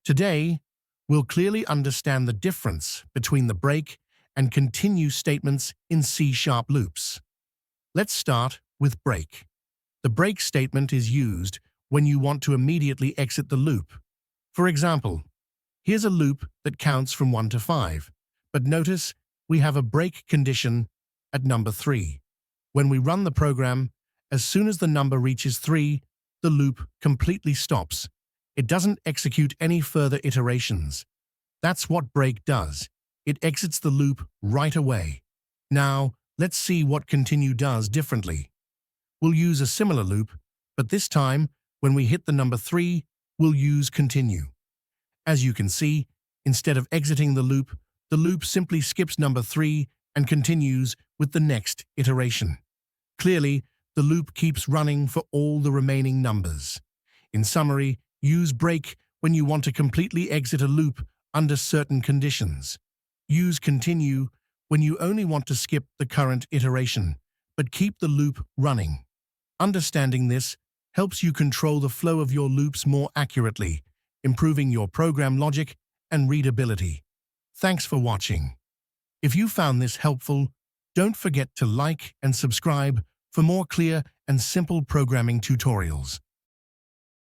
Today, we'll clearly understand the difference between the break and continue statements in C# loops. Let's start with break. The break statement is used when you want to immediately exit the loop. For example, here's a loop that counts from 1 to 5, but notice we have a break condition at number 3. When we run the program, as soon as the number reaches 3, the loop completely stops. It doesn't execute any further iterations. That's what break does. It exits the loop right away. Now, let's see what continue does differently. We'll use a similar loop, but this time, when we hit the number 3, we'll use continue. As you can see, instead of exiting the loop simply skips number 3 and continues with the next iteration. Clearly, the loop keeps running for all the remaining numbers. In summary, use break when you want to completely exit a loop under certain conditions. Use continue when you only want to skip the current iteration, but keep the loop running. Understanding this helps you control the flow of your loops more accurately, improving your program logic and readability. Thanks for watching. If you found this helpful, don't forget to like and subscribe for more clear and simple programming tutorials.